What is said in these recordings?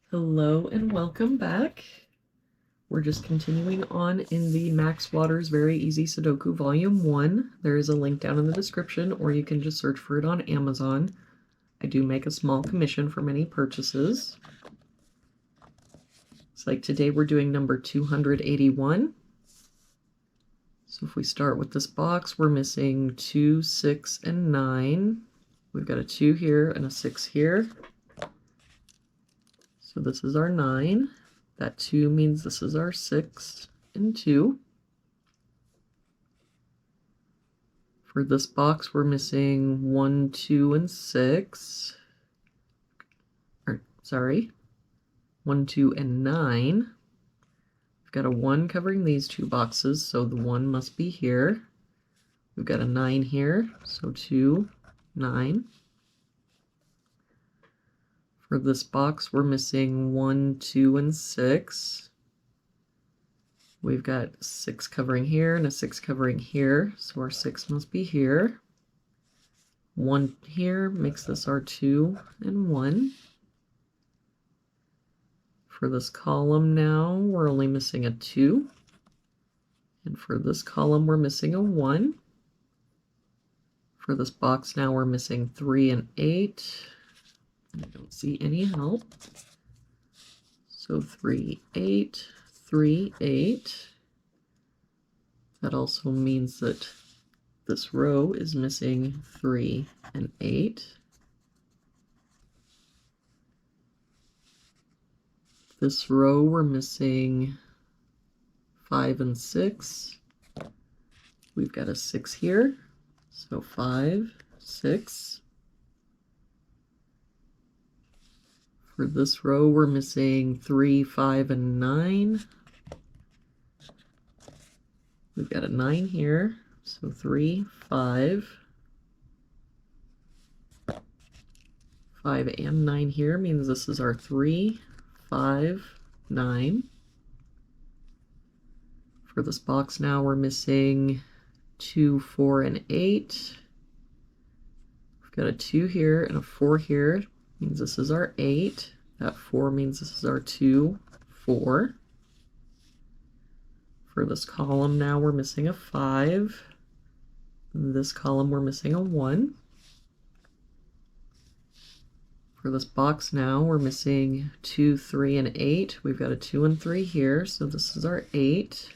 Hello and welcome back. We're just continuing on in the Max Waters Very Easy Sudoku Volume 1. There is a link down in the description, or you can just search for it on Amazon. I do make a small commission for many purchases. It's like today we're doing number 281. So if we start with this box, we're missing 2, 6, and 9. We've got a 2 here and a 6 here. So this is our 9. That 2 means this is our 6 and 2. For this box, we're missing 1, 2, and 6. Or, sorry, 1, 2, and 9. We've got a 1 covering these two boxes, so the 1 must be here. We've got a 9 here, so 2, 9. For this box, we're missing 1, 2, and 6. We've got 6 covering here and a 6 covering here, so our 6 must be here. 1 here makes this our 2 and 1. For this column now, we're only missing a 2. And for this column, we're missing a 1. For this box now, we're missing 3 and 8. I don't see any help. So 3, 8, 3, 8. That also means that this row is missing 3 and 8. This row we're missing 5 and 6. We've got a 6 here, so 5, 6. For this row, we're missing 3, 5, and 9. We've got a 9 here, so 3, 5. 5 and 9 here means this is our 3, 5, 9. For this box now, we're missing 2, 4, and 8. We've got a 2 here and a 4 here. Means this is our 8. That 4 means this is our 2, 4. For this column now we're missing a 5. This column we're missing a 1. For this box now we're missing 2, 3, and 8. We've got a 2 and 3 here, so this is our 8.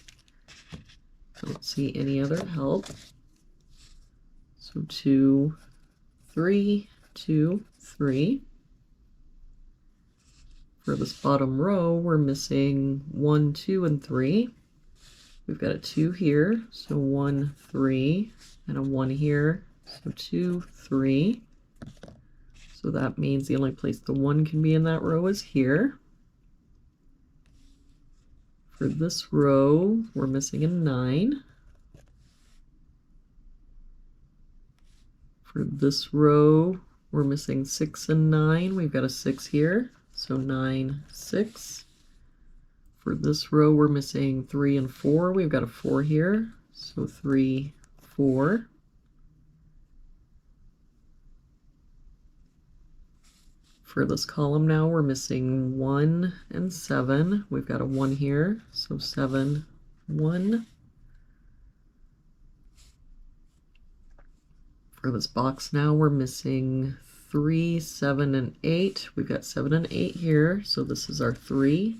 Don't see any other help. So 2, 3, 2, 3. For this bottom row, we're missing 1, 2, and 3. We've got a 2 here, so 1, 3, and a 1 here, so 2, 3. So that means the only place the 1 can be in that row is here. For this row, we're missing a 9. For this row, we're missing 6 and 9. We've got a 6 here. So 9, 6. For this row, we're missing 3 and 4. We've got a 4 here. So 3, 4. For this column now, we're missing 1 and 7. We've got a 1 here. So 7, 1. For this box now, we're missing 3, 7, and 8. We've got 7 and 8 here, so this is our 3.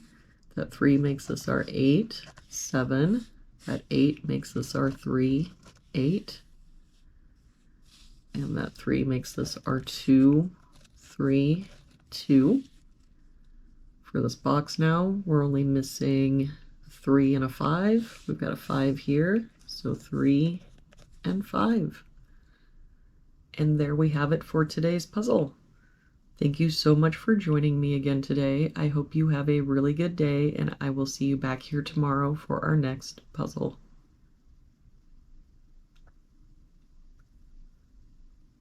That 3 makes this our 8, 7. That 8 makes this our 3, 8. And that 3 makes this our 2, 3, 2. For this box now, we're only missing 3 and a 5. We've got a 5 here, so 3 and 5. And there we have it for today's puzzle. Thank you so much for joining me again today. I hope you have a really good day, and I will see you back here tomorrow for our next puzzle.